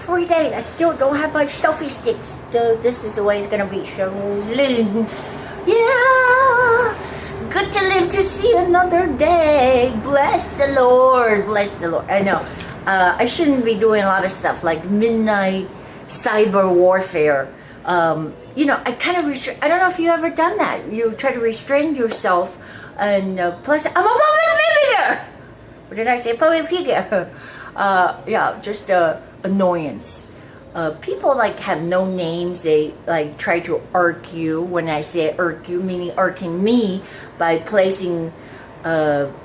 3 days. I still don't have my selfie sticks. So this is the way it's gonna be. Cheryl. Yeah. Good to live to see another day. Bless the Lord. Bless the Lord. I know. I shouldn't be doing a lot of stuff like midnight cyber warfare. You know, I kind of I don't know if you ever done that. You try to restrain yourself, and plus, I'm a public figure. What did I say? Public figure. Yeah, just annoyance. People like have no names. They like try to irk you. When I say irk you, meaning irking me by placing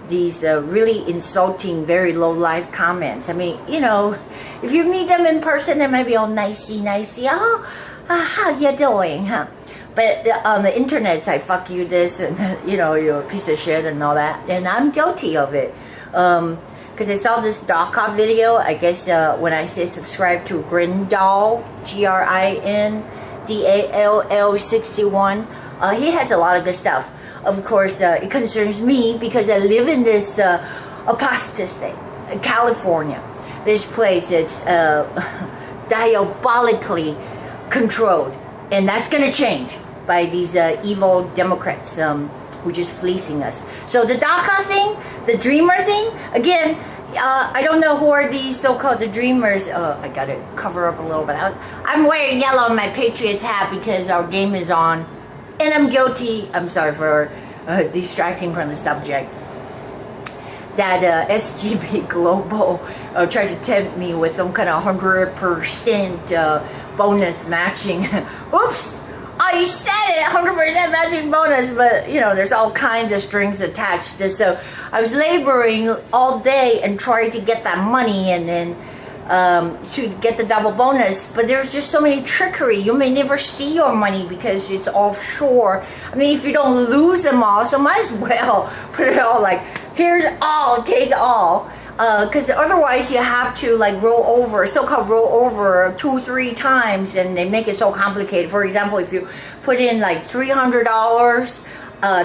these really insulting, very low life comments. I mean, you know, if you meet them in person, they might be all nicey. Oh, how you doing, huh? But on the internet, it's like, fuck you this, and you know, you're a piece of shit and all that. And I'm guilty of it. Because I saw this Dawkov video, I guess when I say subscribe to Grindall, GRINDALL 61, he has a lot of good stuff. Of course, it concerns me because I live in this apostasy, California. This place is diabolically controlled, and that's going to change by these evil Democrats who just fleecing us. So the DACA thing, the dreamer thing, again, I don't know who are these so-called the dreamers. I got to cover up a little bit. I'm wearing yellow on my Patriots hat because our game is on, and I'm guilty. I'm sorry for distracting from the subject. That SGB Global tried to tempt me with some kind of 100% bonus matching. Oops! Oh, you said it, 100% matching bonus, but you know, there's all kinds of strings attached. So I was laboring all day and trying to get that money and then to get the double bonus, but there's just so many trickery. You may never see your money because it's offshore. I mean, if you don't lose them all, so might as well put it all like, here's all, take all. Because otherwise you have to like roll over, so-called roll over 2-3 times, and they make it so complicated. For example, if you put in like $300,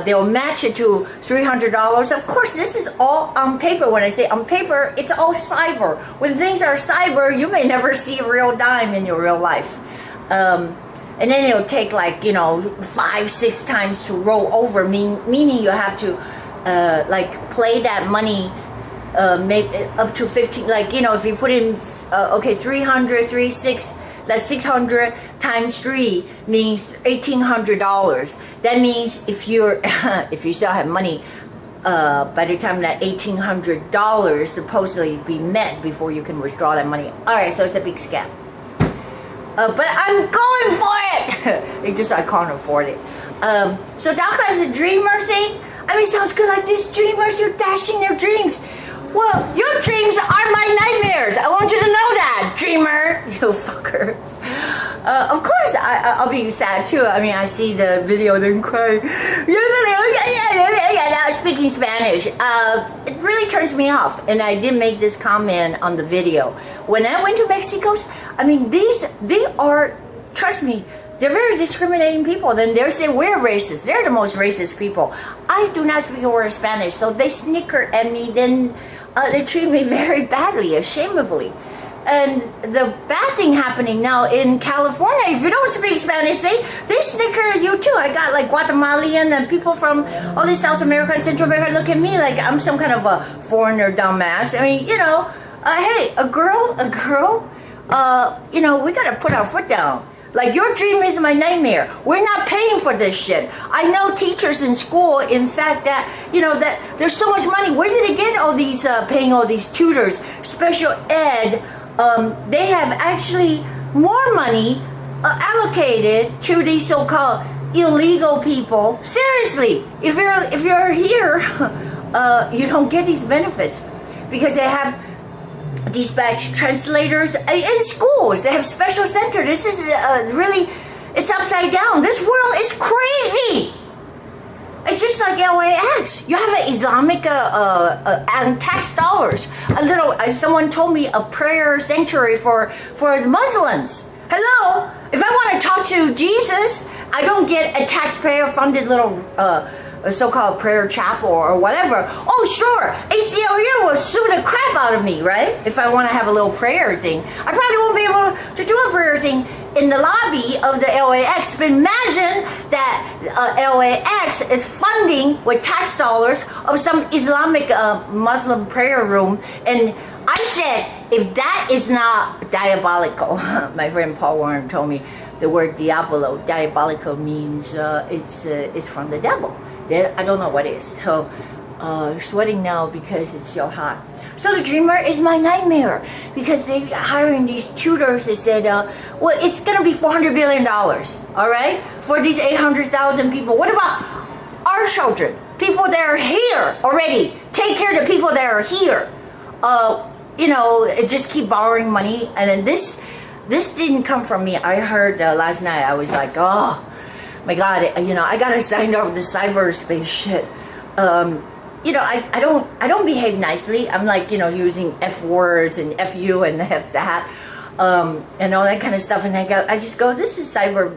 they'll match it to $300. Of course, this is all on paper. When I say on paper, it's all cyber. When things are cyber, you may never see a real dime in your real life. And then it'll take like, you know, 5-6 times to roll over, meaning you have to like play that money make up to 15, like, you know, if you put in okay, 300, 36, that's 600 times 3 means $1,800. That means if you're if you still have money by the time that $1,800 supposedly be met before you can withdraw that money. All right, so it's a big scam. But I'm going for it. It just, I can't afford it. So DACA is a dreamer thing. I mean, it sounds good, like these dreamers, you're dashing their dreams. Well, your dreams are my nightmares. I want you to know that, dreamer. You fuckers. Of course, I'll be sad too. I mean, I see the video, then cry. Speaking Spanish. It really turns me off. And I did make this comment on the video. When I went to Mexico, I mean, they are, trust me, they're very discriminating people. Then they're saying we're racist. They're the most racist people. I do not speak a word of Spanish, so they snicker at me. Then they treat me very badly, ashamedly. And the bad thing happening now in California, if you don't speak Spanish, they snicker at you too. I got like Guatemalan and people from all this South America and Central America look at me like I'm some kind of a foreigner dumbass. I mean, you know, hey, a girl, you know, we gotta put our foot down. Like, your dream is my nightmare. We're not paying for this shit. I know teachers in school, in fact, that, you know, that there's so much money. Where did they get all these, paying all these tutors, special ed? They have actually more money allocated to these so-called illegal people. Seriously, if you're here, you don't get these benefits because they have dispatch translators in schools. They have special center. This is really, it's upside down. This world is crazy. It's just like LAX. You have an Islamic tax dollars. A little. Someone told me a prayer sanctuary for the Muslims. Hello. If I want to talk to Jesus, I don't get a taxpayer-funded little so-called prayer chapel or whatever. Oh, sure, ACLU will sue the crap out of me, right? If I want to have a little prayer thing. I probably won't be able to do a prayer thing in the lobby of the LAX. But imagine that LAX is funding with tax dollars of some Islamic Muslim prayer room. And I said, if that is not diabolical, my friend Paul Warren told me the word diabolical means it's from the devil. I don't know what it is. So sweating now because it's so hot. So the dreamer is my nightmare because they hiring these tutors. They said, well, it's going to be $400 billion, all right, for these 800,000 people. What about our children, people that are here already? Take care of the people that are here. You know, just keep borrowing money. And then this didn't come from me. I heard last night, I was like, oh my God, you know, I got to sign off the cyberspace shit. You know, I don't behave nicely. I'm like, you know, using F words and F you and F that, and all that kind of stuff. And I just go, this is cyber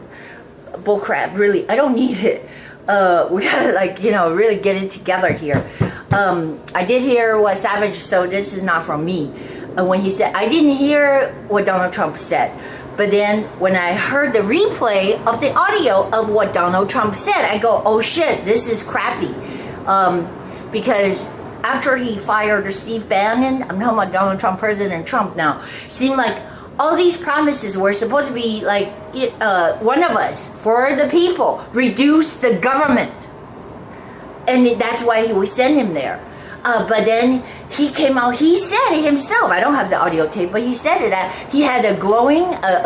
bullcrap. Really, I don't need it. We gotta, like, you know, really get it together here. I did hear what Savage, so this is not from me. When he said, I didn't hear what Donald Trump said. But then when I heard the replay of the audio of what Donald Trump said, I go, oh shit, this is crappy. Because after he fired Steve Bannon, I'm talking about Donald Trump, President Trump now, seemed like all these promises were supposed to be like, one of us, for the people, reduce the government. And that's why we sent him there. But then he came out, he said it himself, I don't have the audio tape, but he said it, that he had a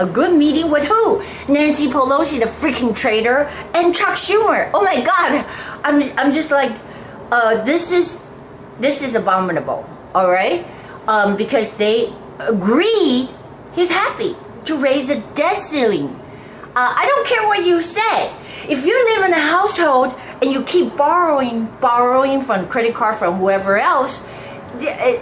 good meeting with who? Nancy Pelosi, the freaking traitor, and Chuck Schumer. Oh my God, I'm just like, this is abominable, all right? Because they agreed, he's happy to raise the debt ceiling. I don't care what you say. If you live in a household and you keep borrowing from credit card from whoever else,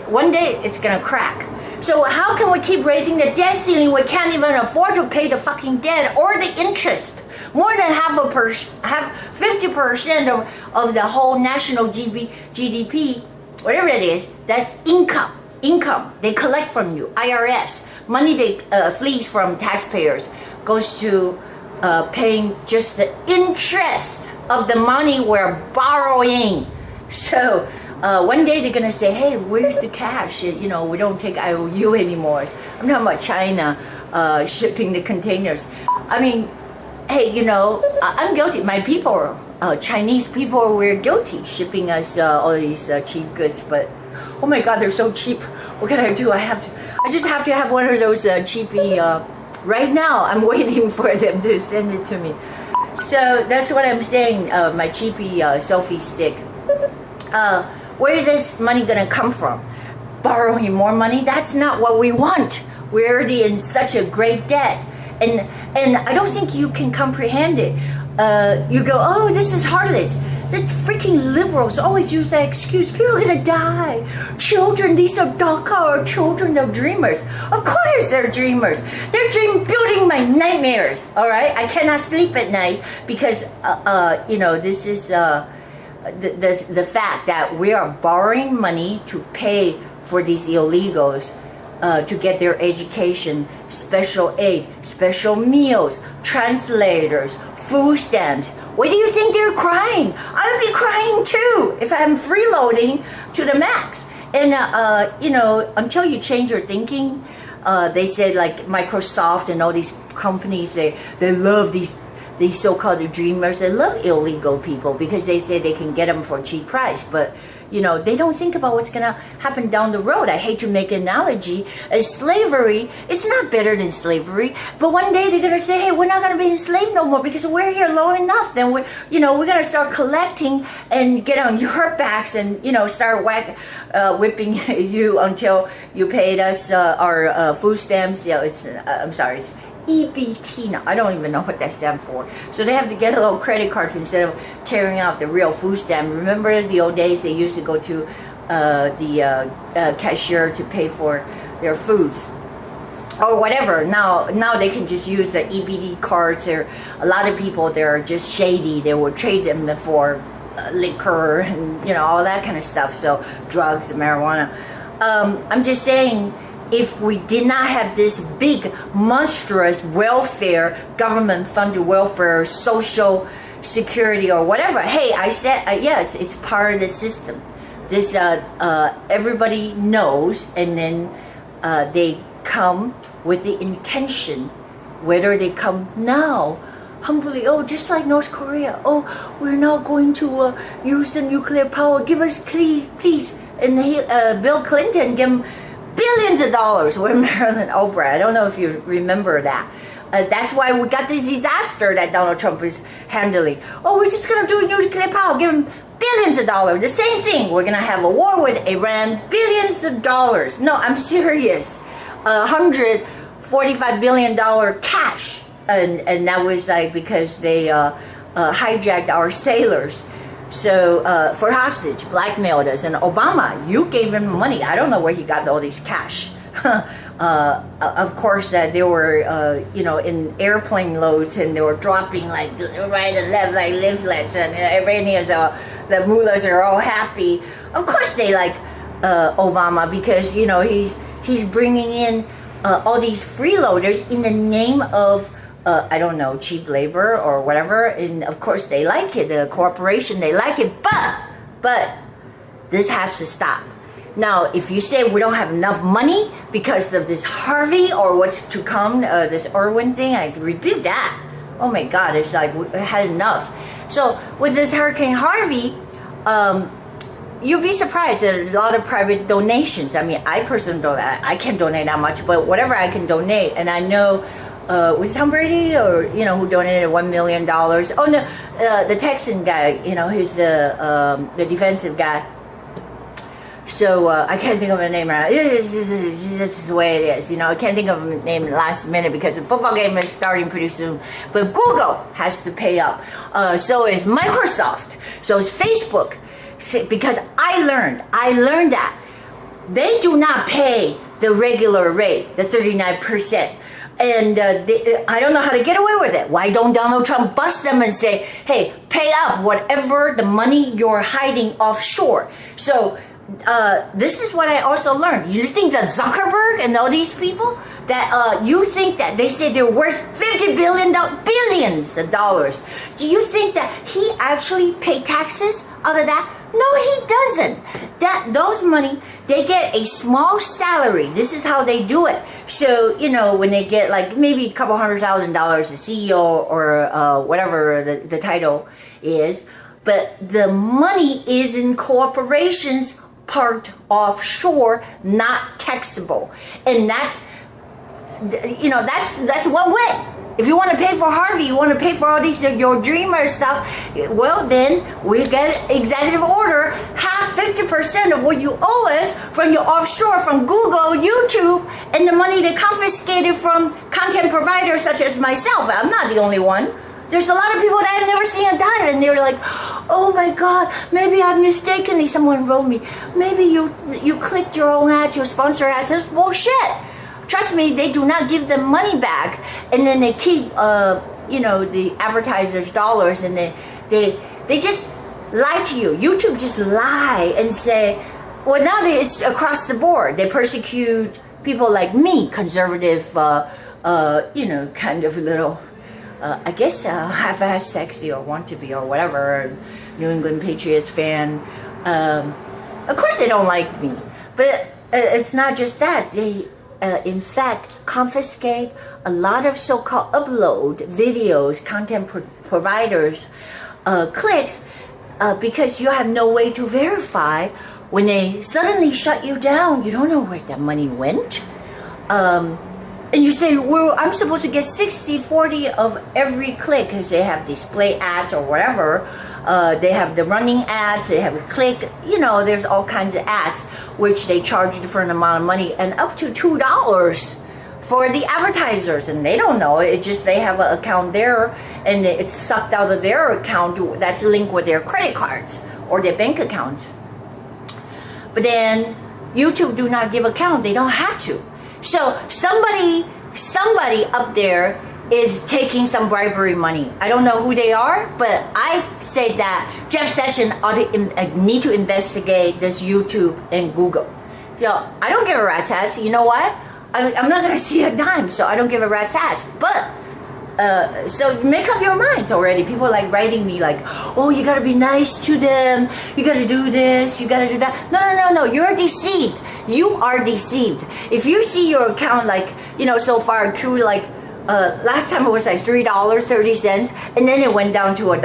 one day it's gonna crack. So how can we keep raising the debt ceiling? We can't even afford to pay the fucking debt or the interest. More than 50% of the whole national GDP, whatever it is, that's income. Income they collect from you, IRS. Money they flees from taxpayers goes to paying just the interest of the money we're borrowing. So one day they're gonna say, hey, where's the cash? You know, we don't take IOU anymore. I'm talking about China shipping the containers. I mean, hey, you know, I'm guilty. My people, Chinese people, we're guilty shipping us all these cheap goods. But oh my God, they're so cheap. What can I do? I just have to have one of those cheapy. Right now, I'm waiting for them to send it to me. So that's what I'm saying. My cheapy selfie stick. Where is this money gonna come from? Borrowing more money? That's not what we want. We're already in such a great debt. And I don't think you can comprehend it. You go, oh, this is heartless. The freaking liberals always use that excuse. People are gonna die. Children, these are DACA children of dreamers. Of course they're dreamers. They're building my nightmares, all right? I cannot sleep at night because, you know, this is the fact that we are borrowing money to pay for these illegals to get their education, special aid, special meals, translators, food stamps. Why do you think they're crying? I would be crying too if I'm freeloading to the max. And you know, until you change your thinking, they said like Microsoft and all these companies, they love these so-called dreamers. They love illegal people because they say they can get them for a cheap price. But you know, they don't think about what's gonna happen down the road. I hate to make an analogy. As slavery, it's not better than slavery. But one day they're gonna say, hey, we're not gonna be enslaved no more because we're here low enough. Then we're gonna start collecting and get on your backs and, you know, start whipping you until you paid us our food stamps. Yeah, I'm sorry, it's EBT now. I don't even know what that stands for. So they have to get a little credit cards instead of tearing out the real food stamp. Remember the old days they used to go to the cashier to pay for their foods or whatever. Now they can just use the EBT cards. There, a lot of people, they're just shady. They will trade them for liquor and, you know, all that kind of stuff. So drugs and marijuana. I'm just saying, if we did not have this big, monstrous welfare, government-funded welfare, social security or whatever. Hey, I said, yes, it's part of the system. This, everybody knows, and then they come with the intention, whether they come now, humbly, oh, just like North Korea, oh, we're not going to use the nuclear power, give us please. And Bill Clinton gave him billions of dollars with Marilyn Albright. I don't know if you remember that. That's why we got this disaster that Donald Trump is handling. Oh, we're just going to do nuclear power, give him billions of dollars. The same thing. We're going to have a war with Iran, billions of dollars. No, I'm serious. $145 billion cash. And that was like because they hijacked our sailors. So for hostage, blackmailed us. And Obama, you gave him money. I don't know where he got all these cash. Of course, that they were, in airplane loads, and they were dropping like right and left like leaflets, and Iranians, the mullahs are all happy. Of course, they like Obama because he's bringing in all these freeloaders in the name of. I don't know, cheap labor or whatever, and of course they like it, the corporation, they like it, but this has to stop. Now, if you say we don't have enough money because of this Harvey or what's to come, this Irwin thing, I rebuke that. Oh my God, it's like we had enough. So with this Hurricane Harvey, you'll be surprised at a lot of private donations. I mean, I personally don't, I can't donate that much, but whatever I can donate, and I know was Tom Brady or who donated $1 million? Oh no, the Texan guy. He's the defensive guy. So I can't think of a name right now. This is the way it is. I can't think of a name last minute because the football game is starting pretty soon. But Google has to pay up. So is Microsoft. So is Facebook. Because I learned that they do not pay the regular rate, the 39%. And I don't know how to get away with it. Why don't Donald Trump bust them and say, hey, pay up whatever the money you're hiding offshore? So this is what I also learned. You think that Zuckerberg and all these people, that you think that they say they're worth $50 billion, billions of dollars. Do you think that he actually paid taxes out of that? No, he doesn't. Those money, they get a small salary. This is how they do it. So, when they get like maybe a couple $100,000, the CEO or whatever the title is, but the money is in corporations parked offshore, not taxable. And that's one way. If you want to pay for Harvey, you want to pay for all these your dreamer stuff, well then we get executive order, half 50% of what you owe us from your offshore, from Google, YouTube, and the money they confiscated from content providers such as myself. I'm not the only one. There's a lot of people that I've never seen a dime, and they're like, oh my God, maybe I mistakenly, someone wrote me, maybe you clicked your own ads, your sponsor ads. That's bullshit. Trust me, they do not give them money back, and then they keep, the advertisers' dollars, and they just lie to you. YouTube just lie and say, well, now it's across the board. They persecute people like me, conservative, kind of little, I guess, half-ass sexy or want to be or whatever, New England Patriots fan. Of course, they don't like me, but it's not just that. They in fact, confiscate a lot of so-called upload videos, content providers, clicks, because you have no way to verify. When they suddenly shut you down, you don't know where that money went. And you say, well, I'm supposed to get 60-40 of every click because they have display ads or whatever. They have the running ads, they have a click, there's all kinds of ads, which they charge a different amount of money, and up to $2 for the advertisers, and they don't know. It just, they have an account there, and it's sucked out of their account that's linked with their credit cards or their bank accounts. But then YouTube do not give account, they don't have to. So somebody up there is taking some bribery money. I don't know who they are, but I say that Jeff Sessions ought to need to investigate this YouTube and Google. Yeah, I don't give a rat's ass. You know what? I'm not gonna see a dime, so I don't give a rat's ass. But so make up your minds already. People are like writing me like, oh, you gotta be nice to them. You gotta do this. You gotta do that. No. You're deceived. You are deceived. If you see your account like, so far accrued like, last time it was like $3.30, and then it went down to $1.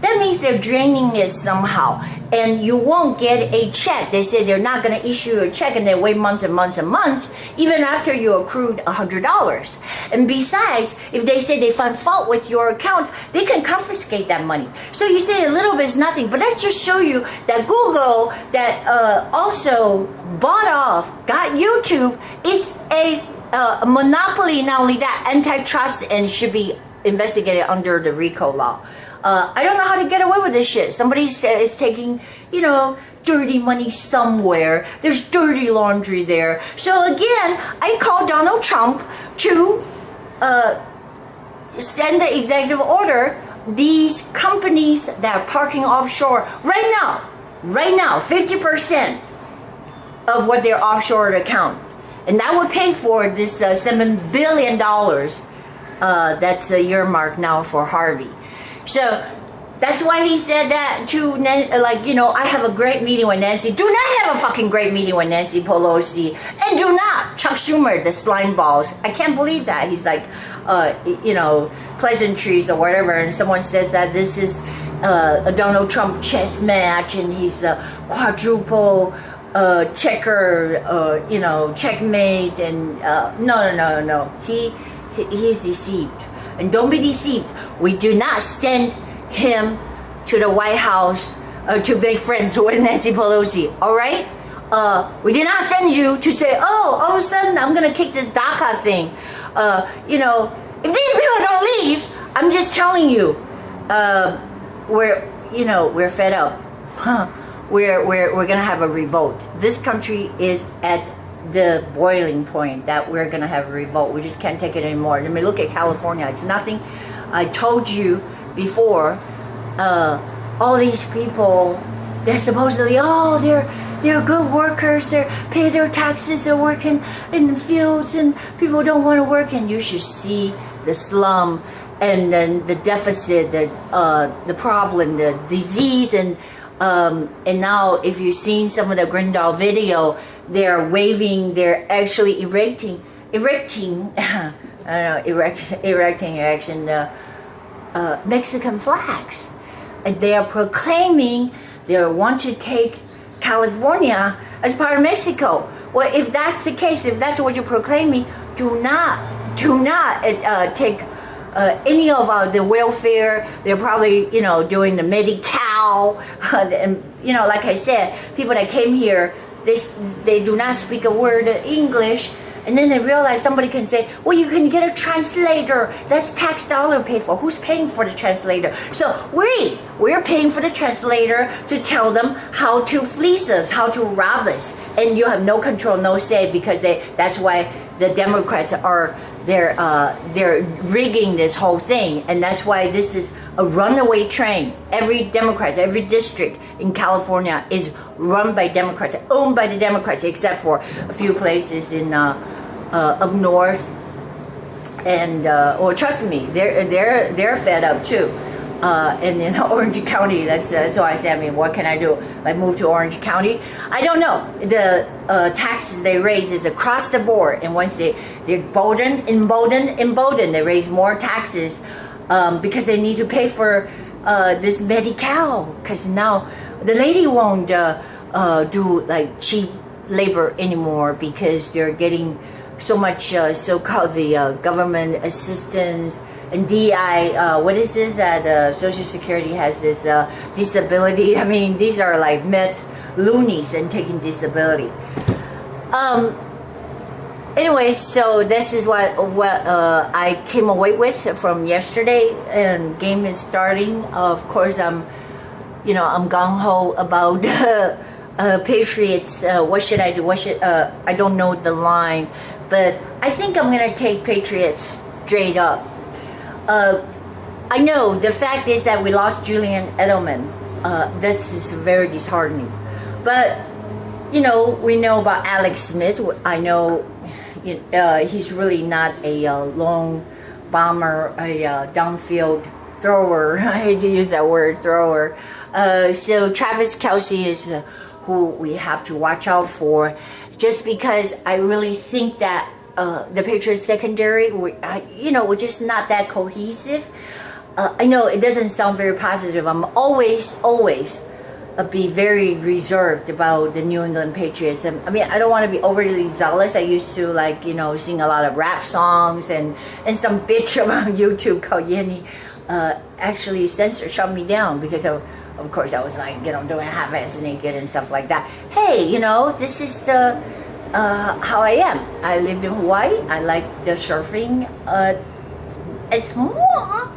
That means they're draining it somehow, and you won't get a check. They say they're not going to issue a check, and they wait months and months and months, even after you accrued $100. And besides, if they say they find fault with your account, they can confiscate that money. So you say a little bit is nothing, but that just show you that Google, that also bought off, got YouTube, is a monopoly. Not only that, antitrust, and should be investigated under the RICO law. I don't know how to get away with this shit. Somebody is taking, dirty money somewhere. There's dirty laundry there. So again, I call Donald Trump to send the executive order. These companies that are parking offshore right now, 50% of what their offshore account. And that would pay for this $7 billion that's earmarked now for Harvey. So that's why he said that to, I have a great meeting with Nancy. Do not have a fucking great meeting with Nancy Pelosi. And do not Chuck Schumer, the slime balls. I can't believe that. He's like, pleasantries or whatever. And someone says that this is a Donald Trump chess match and he's a quadruple checker, checkmate, and no. He's deceived, and don't be deceived. We do not send him to the White House to make friends with Nancy Pelosi. All right, we did not send you to say, oh, all of a sudden I'm gonna kick this DACA thing. If these people don't leave, I'm just telling you, we're fed up. We're gonna have a revolt. This country is at the boiling point that we're gonna have a revolt. We just can't take it anymore. I mean, look at California. It's nothing. I told you before. All these people, they're supposedly, they're good workers. They pay their taxes. They're working in the fields, and people don't want to work. And you should see the slum, and then the deficit, the problem, the disease, and now if you've seen some of the Grindal video, they're waving, they're actually erecting Mexican flags. And they are proclaiming they want to take California as part of Mexico. Well, if that's the case, if that's what you're proclaiming, do not take any of the welfare. They're probably, doing the Medi-Cal, and, like I said, people that came here, they do not speak a word of English, and then they realize somebody can say, well, you can get a translator. That's tax dollar paid for. Who's paying for the translator? So we're paying for the translator to tell them how to fleece us, how to rob us, and you have no control, no say, because that's why the Democrats are. They're rigging this whole thing, and that's why this is a runaway train. Every Democrat, every district in California is run by Democrats, owned by the Democrats, except for a few places in up north. And trust me, they're fed up too. And in Orange County, that's why I say, I mean, what can I do? Like move to Orange County? I don't know. The taxes they raise is across the board, and once they're emboldened, they raise more taxes because they need to pay for this Medi-Cal, because now the lady won't do like cheap labor anymore because they're getting so much so-called the government assistance. And DI, what is this that Social Security has this disability? I mean, these are like meth loonies and taking disability. Anyway, so this is what I came away with from yesterday, and game is starting. Of course, I'm gung-ho about Patriots. What should I do? I don't know the line, but I think I'm gonna take Patriots straight up. I know the fact is that we lost Julian Edelman. This is very disheartening. But we know about Alex Smith. I know he's really not a long bomber, a downfield thrower. I hate to use that word, thrower. So Travis Kelce is who we have to watch out for, just because I really think that the Patriots secondary, we're just not that cohesive. I know it doesn't sound very positive. I'm always be very reserved about the New England Patriots. I mean, I don't want to be overly zealous. I used to sing a lot of rap songs, and some bitch on YouTube called Yenny actually shut me down because of course I was doing half-ass naked and stuff like that. Hey, this is how I am. I lived in Hawaii. I like the surfing. It's more.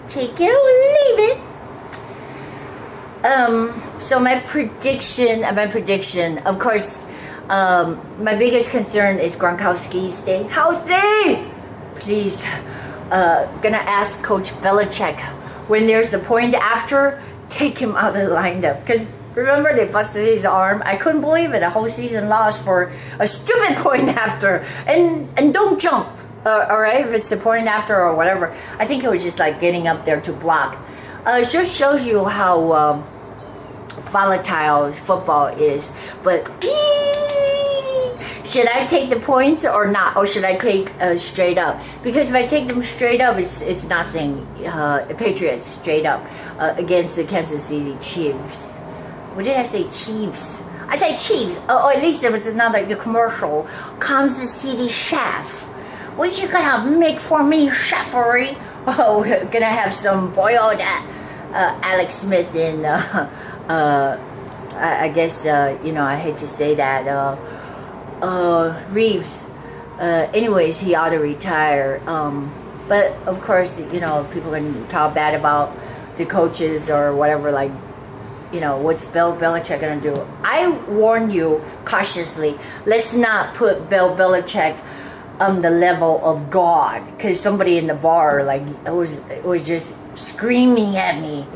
Take it or leave it. So my prediction, of course, my biggest concern is Gronkowski stay healthy. Please, gonna ask Coach Belichick when there's the point after, take him out of the lineup. Because remember, they busted his arm. I couldn't believe it. A whole season lost for a stupid point after. And don't jump. All right, if it's the point after or whatever. I think it was just getting up there to block. It just shows you how volatile football is. But should I take the points or not, or should I take straight up? Because if I take them straight up, it's nothing. Patriots straight up against the Kansas City Chiefs. What did I say? Chiefs. I say Chiefs. Or at least there was another commercial. Kansas City chef. What you gonna make for me, chefery? Oh, we're gonna have some boiled Alex Smith and I guess I hate to say that Reeves. Anyways, he ought to retire. But of course, people can talk bad about the coaches or whatever. What's Bill Belichick gonna do? I warn you cautiously. Let's not put Bill Belichick on the level of God, because somebody in the bar it was just screaming at me.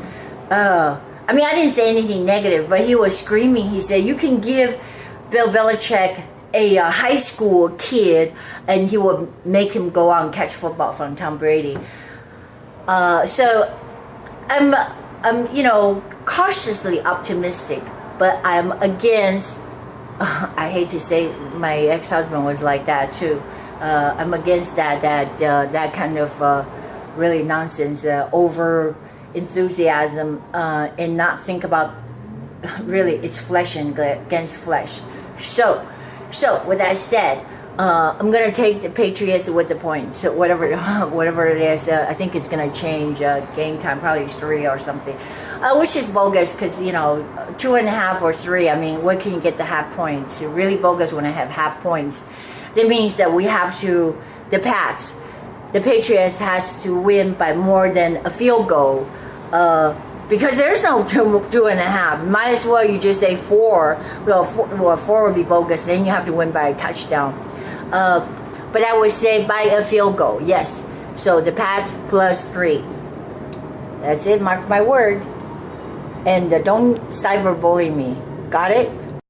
I mean, I didn't say anything negative, but he was screaming. He said, you can give Bill Belichick a high school kid and he will make him go out and catch football from Tom Brady. So I'm cautiously optimistic, but I'm against, I hate to say, my ex-husband was like that too. I'm against that kind of really nonsense, over enthusiasm, and not think about really it's flesh and against flesh. So with that said, I'm gonna take the Patriots with the points. So whatever it is, I think it's gonna change game time, probably 3 or something, which is bogus because 2.5 or 3. I mean, where can you get the half points? It's really bogus when I have half points. That means that we have to, the Patriots has to win by more than a field goal, because there's no 2.5. Might as well you just say 4. Well, 4 would be bogus. Then you have to win by a touchdown. But I would say by a field goal, yes. So the Pats plus 3. That's it. Mark my word. And don't cyberbully me. Got it?